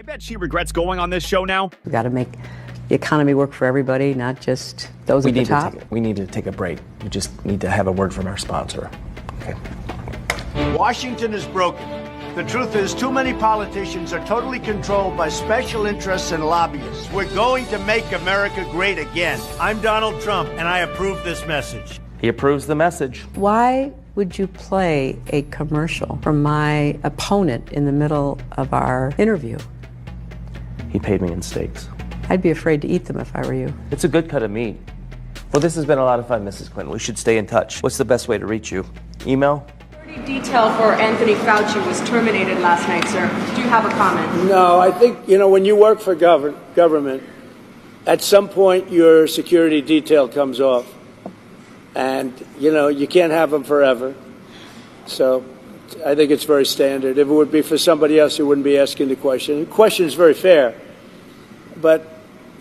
I bet she regrets going on this show now. We've got to make the economy work for everybody, not just those at the top. We need to take a break. We just need to have a word from our sponsor. Okay. Washington is broken. The truth is, too many politicians are totally controlled by special interests and lobbyists. We're going to make America great again. I'm Donald Trump, and I approve this message. He approves the message. Why would you play a commercial from my opponent in the middle of our interview? He paid me in steaks. I'd be afraid to eat them if I were you. It's a good cut of meat. Well, this has been a lot of fun, Mrs. Clinton. We should stay in touch. What's the best way to reach you? Email? Detail for Anthony Fauci was terminated last night, sir. Do you have a comment? No, I think, when you work for government, at some point your security detail comes off. And, you can't have them forever. So I think it's very standard. If it would be for somebody else, you wouldn't be asking the question. The question is very fair. But,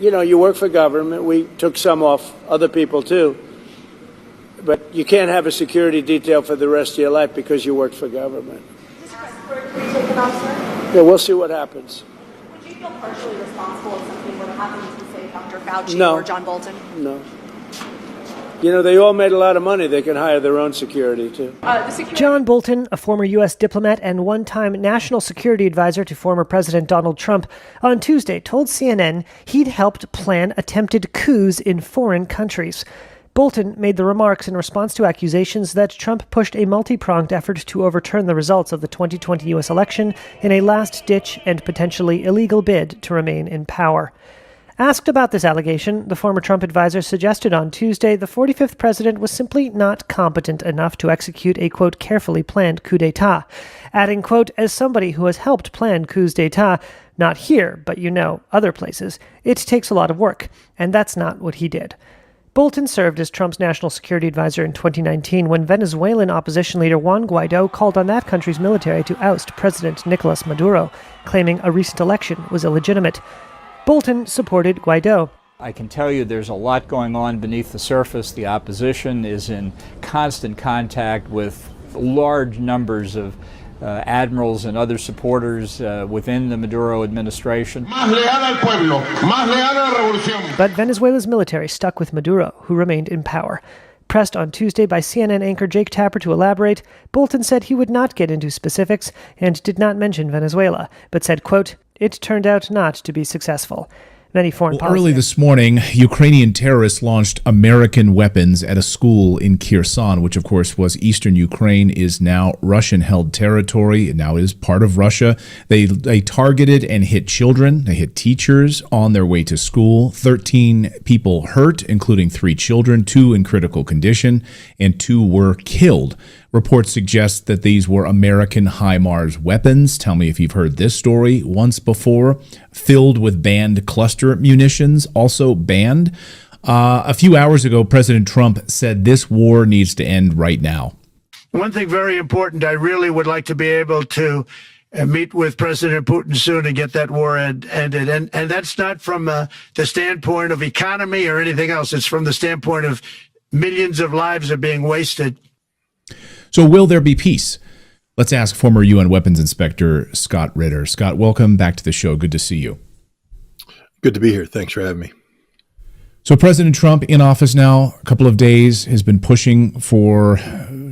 you work for government. We took some off, other people too. But you can't have a security detail for the rest of your life because you work for government. Is this respiratory taken off, sir? Yeah, we'll see what happens. Would you feel partially responsible if something were to happen to, say, Dr. Fauci or John Bolton? No. They all made a lot of money. They can hire their own security, too. John Bolton, a former U.S. diplomat and one-time national security advisor to former President Donald Trump, on Tuesday told CNN he'd helped plan attempted coups in foreign countries. Bolton made the remarks in response to accusations that Trump pushed a multi-pronged effort to overturn the results of the 2020 U.S. election in a last-ditch and potentially illegal bid to remain in power. Asked about this allegation, the former Trump advisor suggested on Tuesday the 45th president was simply not competent enough to execute a, quote, carefully planned coup d'etat, adding, quote, as somebody who has helped plan coups d'etat, not here, but other places, it takes a lot of work, and that's not what he did. Bolton served as Trump's national security advisor in 2019 when Venezuelan opposition leader Juan Guaido called on that country's military to oust President Nicolas Maduro, claiming a recent election was illegitimate. Bolton supported Guaido. I can tell you there's a lot going on beneath the surface. The opposition is in constant contact with large numbers of admirals and other supporters within the Maduro administration. But Venezuela's military stuck with Maduro, who remained in power. Pressed on Tuesday by CNN anchor Jake Tapper to elaborate, Bolton said he would not get into specifics and did not mention Venezuela, but said, quote, it turned out not to be successful. Many foreign policy. Early this morning, Ukrainian terrorists launched American weapons at a school in Kherson, which, of course, was eastern Ukraine, is now Russian-held territory. It now is part of Russia. They targeted and hit children. They hit teachers on their way to school. 13 people hurt, including 3 children, 2 in critical condition, and 2 were killed. Reports suggest that these were American HIMARS weapons. Tell me if you've heard this story once before. Filled with banned cluster munitions, also banned. A few hours ago, President Trump said this war needs to end right now. One thing very important, I really would like to be able to meet with President Putin soon and get that war ended. And that's not from the standpoint of economy or anything else. It's from the standpoint of millions of lives are being wasted. So will there be peace? Let's ask former UN weapons inspector Scott Ritter. Scott, welcome back to the show. Good to see you. Good to be here. Thanks for having me. So President Trump, in office now a couple of days, has been pushing for,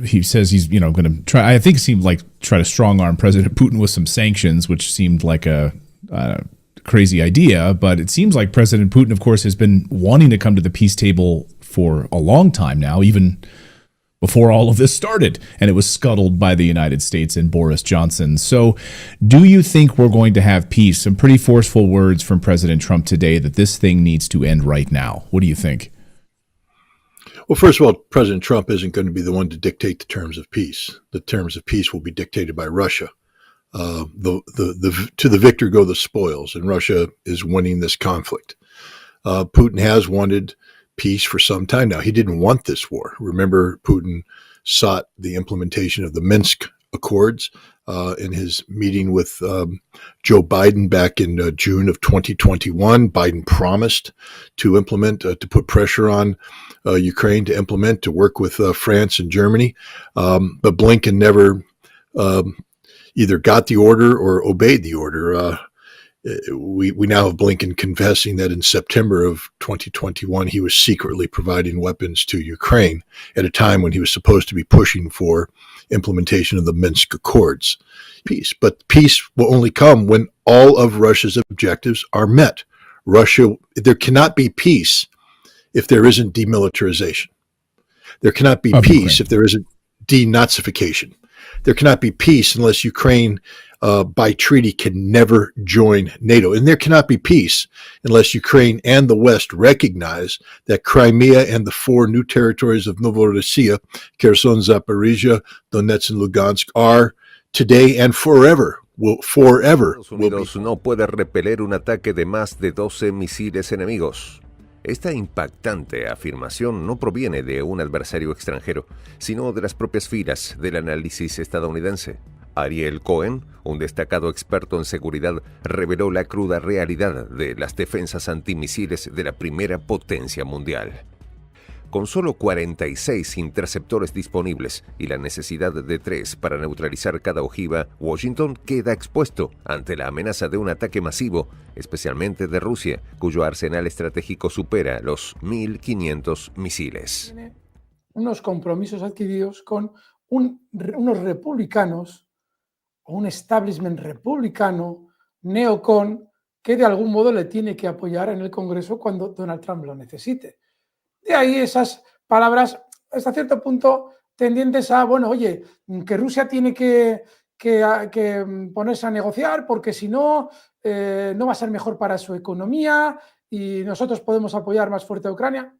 he says he's going to try, I think it seemed like try to strong arm President Putin with some sanctions, which seemed like a crazy idea. But it seems like President Putin, of course, has been wanting to come to the peace table for a long time now, even before all of this started, and it was scuttled by the United States and Boris Johnson. So do you think we're going to have peace? Some pretty forceful words from President Trump today that this thing needs to end right now. What do you think? Well, first of all, President Trump isn't going to be the one to dictate the terms of peace. The terms of peace will be dictated by Russia. To the victor go the spoils, and Russia is winning this conflict. Putin has wanted peace for some time now. He didn't want this war. Remember, Putin sought the implementation of the Minsk Accords in his meeting with Joe Biden back in June of 2021. Biden promised to implement, to put pressure on Ukraine to implement, to work with France and Germany. But Blinken never either got the order or obeyed the order. We now have Blinken confessing that in September of 2021, he was secretly providing weapons to Ukraine at a time when he was supposed to be pushing for implementation of the Minsk Accords. Peace. But peace will only come when all of Russia's objectives are met. There cannot be peace if there isn't demilitarization. There cannot be peace if there isn't denazification. There cannot be peace unless Ukraine, by treaty, can never join NATO. And there cannot be peace unless Ukraine and the West recognize that Crimea and the 4 new territories of Novorossiya, Kherson, Zaporizhia, Donetsk, and Lugansk are today and forever Estados Unidos no puede repeler un ataque de más de 12 misiles enemigos. Esta impactante afirmación no proviene de un adversario extranjero, sino de las propias filas del análisis estadounidense. Ariel Cohen, un destacado experto en seguridad, reveló la cruda realidad de las defensas antimisiles de la primera potencia mundial. Con solo 46 interceptores disponibles y la necesidad de 3 para neutralizar cada ojiva, Washington queda expuesto ante la amenaza de un ataque masivo, especialmente de Rusia, cuyo arsenal estratégico supera los 1.500 misiles. Tiene unos compromisos adquiridos con unos republicanos o un establishment republicano, neocon, que de algún modo le tiene que apoyar en el Congreso cuando Donald Trump lo necesite. De ahí esas palabras, hasta cierto punto, tendientes a, bueno, oye, que Rusia tiene que ponerse a negociar porque si no, no va a ser mejor para su economía y nosotros podemos apoyar más fuerte a Ucrania.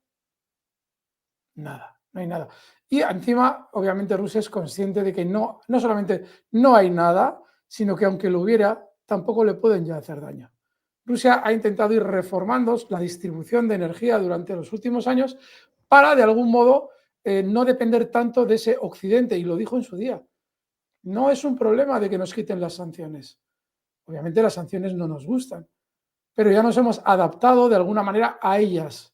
Nada, no hay nada. Y encima, obviamente, Rusia es consciente de que no solamente no hay nada, sino que aunque lo hubiera, tampoco le pueden ya hacer daño. Rusia ha intentado ir reformando la distribución de energía durante los últimos años para, de algún modo, no depender tanto de ese Occidente, y lo dijo en su día. No es un problema de que nos quiten las sanciones. Obviamente las sanciones no nos gustan, pero ya nos hemos adaptado de alguna manera a ellas.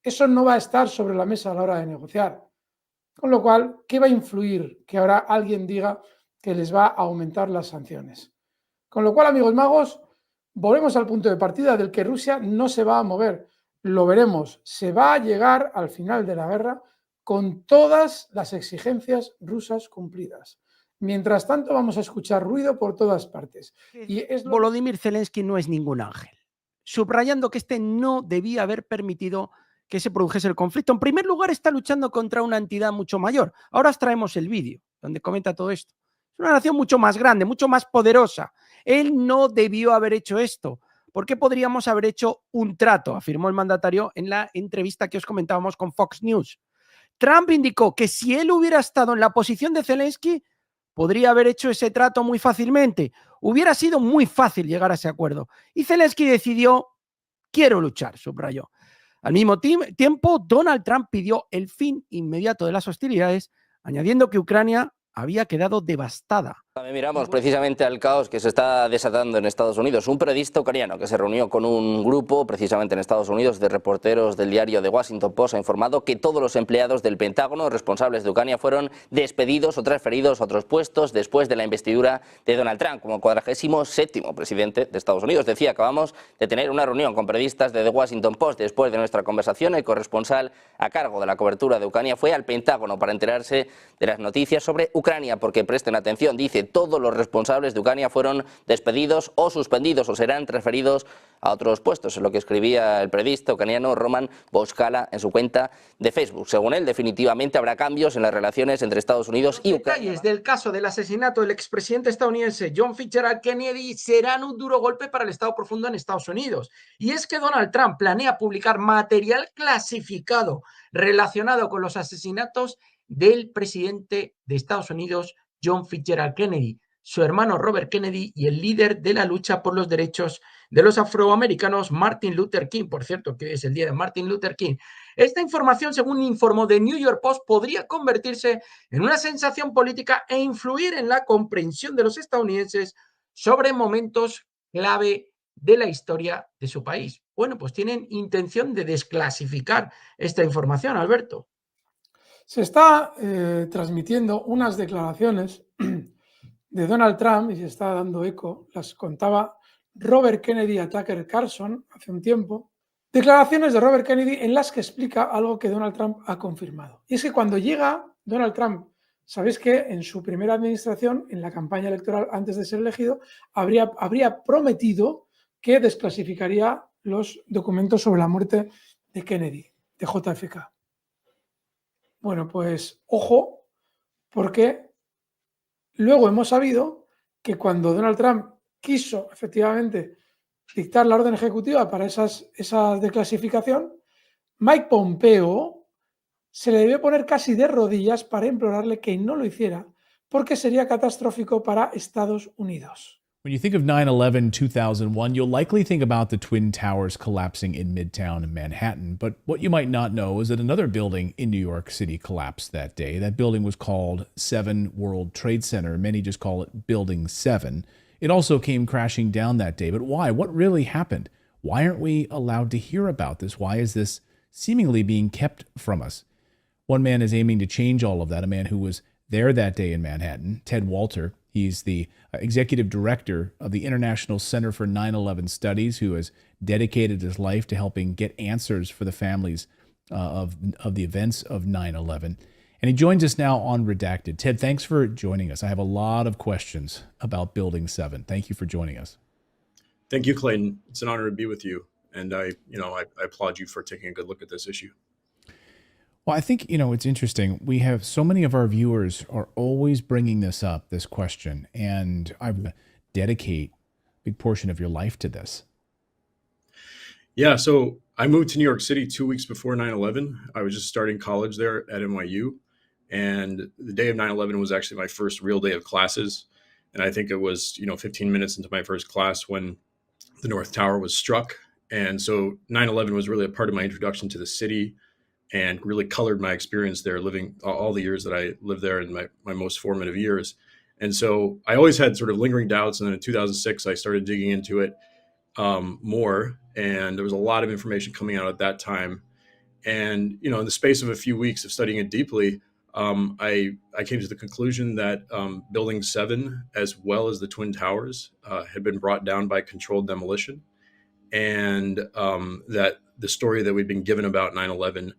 Eso no va a estar sobre la mesa a la hora de negociar. Con lo cual, ¿qué va a influir que ahora alguien diga que les va a aumentar las sanciones? Con lo cual, amigos magos, volvemos al punto de partida del que Rusia no se va a mover. Lo veremos. Se va a llegar al final de la guerra con todas las exigencias rusas cumplidas. Mientras tanto, vamos a escuchar ruido por todas partes. Volodymyr Zelensky no es ningún ángel, subrayando que este no debía haber permitido que se produjese el conflicto. En primer lugar, está luchando contra una entidad mucho mayor. Ahora os traemos el vídeo donde comenta todo esto. Es una nación mucho más grande, mucho más poderosa. Él no debió haber hecho esto. ¿Por qué podríamos haber hecho un trato?, afirmó el mandatario en la entrevista que os comentábamos con Fox News. Trump indicó que si él hubiera estado en la posición de Zelensky, podría haber hecho ese trato muy fácilmente. Hubiera sido muy fácil llegar a ese acuerdo. Y Zelensky decidió, quiero luchar, subrayó. Al mismo tiempo, Donald Trump pidió el fin inmediato de las hostilidades, añadiendo que Ucrania había quedado devastada. También miramos precisamente al caos que se está desatando en Estados Unidos. Un periodista ucraniano que se reunió con un grupo, precisamente en Estados Unidos, de reporteros del diario The Washington Post, ha informado que todos los empleados del Pentágono responsables de Ucrania fueron despedidos o transferidos a otros puestos después de la investidura de Donald Trump como 47º presidente de Estados Unidos. Decía, acabamos de tener una reunión con periodistas de The Washington Post. Después de nuestra conversación, el corresponsal a cargo de la cobertura de Ucrania fue al Pentágono para enterarse de las noticias sobre Ucrania, porque presten atención, dice, todos los responsables de Ucrania fueron despedidos o suspendidos o serán transferidos a otros puestos, es lo que escribía el periodista ucraniano Roman Boskala en su cuenta de Facebook. Según él, definitivamente habrá cambios en las relaciones entre Estados Unidos y Ucrania. Los detalles del caso del asesinato del expresidente estadounidense John Fitzgerald Kennedy serán un duro golpe para el Estado profundo en Estados Unidos. Y es que Donald Trump planea publicar material clasificado relacionado con los asesinatos del presidente de Estados Unidos, John Fitzgerald Kennedy, su hermano Robert Kennedy y el líder de la lucha por los derechos de los afroamericanos, Martin Luther King. Por cierto, que es el día de Martin Luther King. Esta información, según informó The New York Post, podría convertirse en una sensación política e influir en la comprensión de los estadounidenses sobre momentos clave de la historia de su país. Bueno, pues tienen intención de desclasificar esta información, Alberto. Se está transmitiendo unas declaraciones de Donald Trump y se está dando eco, las contaba Robert Kennedy a Tucker Carlson hace un tiempo. Declaraciones de Robert Kennedy en las que explica algo que Donald Trump ha confirmado. Y es que cuando llega Donald Trump, sabéis que en su primera administración, en la campaña electoral antes de ser elegido, habría prometido que desclasificaría los documentos sobre la muerte de Kennedy, de JFK. Bueno, pues ojo, porque luego hemos sabido que cuando Donald Trump quiso efectivamente dictar la orden ejecutiva para esa desclasificación, Mike Pompeo se le debió poner casi de rodillas para implorarle que no lo hiciera, porque sería catastrófico para Estados Unidos. When you think of 9/11 2001, you'll likely think about the Twin Towers collapsing in Midtown Manhattan. But what you might not know is that another building in New York City collapsed that day. That building was called 7 World Trade Center. Many just call it Building 7. It also came crashing down that day. But why? What really happened? Why aren't we allowed to hear about this? Why is this seemingly being kept from us? One man is aiming to change all of that, a man who was there that day in Manhattan, Ted Walter. He's the executive director of the International Center for 9/11 Studies, who has dedicated his life to helping get answers for the families of the events of 9/11. And he joins us now on Redacted. Ted, thanks for joining us. I have a lot of questions about Building 7. Thank you for joining us. Thank you, Clayton. It's an honor to be with you. And I applaud you for taking a good look at this issue. Well, I think, it's interesting. We have so many of our viewers are always bringing this up, this question, and I dedicate a big portion of your life to this. Yeah, so I moved to New York City 2 weeks before 9/11. I was just starting college there at NYU. And the day of 9/11 was actually my first real day of classes. And I think it was, 15 minutes into my first class when the North Tower was struck. And so 9/11 was really a part of my introduction to the city and really colored my experience there, living all the years that I lived there in my most formative years. And so I always had sort of lingering doubts. And then in 2006, I started digging into it more. And there was a lot of information coming out at that time. And, in the space of a few weeks of studying it deeply, I came to the conclusion that Building 7, as well as the Twin Towers, had been brought down by controlled demolition. And that the story that we'd been given about 9/11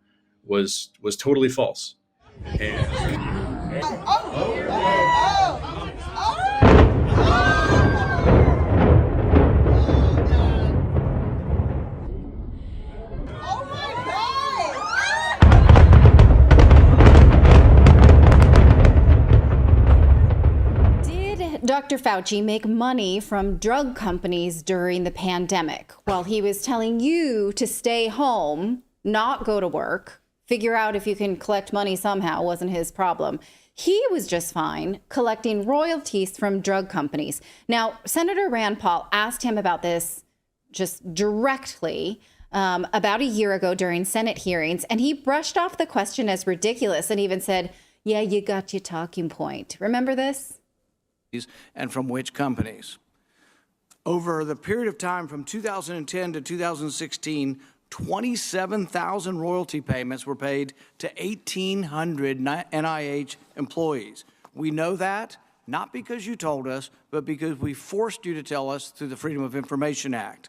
was totally false. Dr. Fauci make money from drug companies during the pandemic while he was telling you to stay home, not go to work, figure out if you can collect money somehow, wasn't his problem. He was just fine collecting royalties from drug companies. Now, Senator Rand Paul asked him about this just directly about a year ago during Senate hearings, and he brushed off the question as ridiculous and even said, yeah, you got your talking point. Remember this? And from which companies. Over the period of time from 2010 to 2016, 27,000 royalty payments were paid to 1,800 NIH employees. We know that not because you told us, but because we forced you to tell us through the Freedom of Information Act.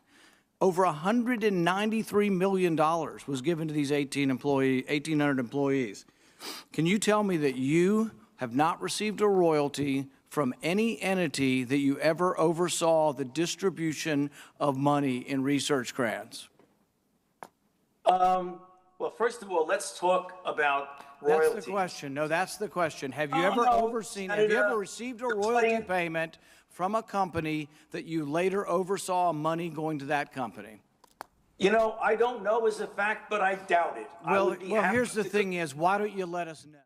Over $193 million was given to these 1,800 employees. Can you tell me that you have not received a royalty from any entity that you ever oversaw the distribution of money in research grants? Well, first of all, let's talk about royalties. That's the question. No, that's the question. Have you ever received a royalty payment from a company that you later oversaw money going to that company? I don't know as a fact, but I doubt it. Well, here's the thing is, why don't you let us know?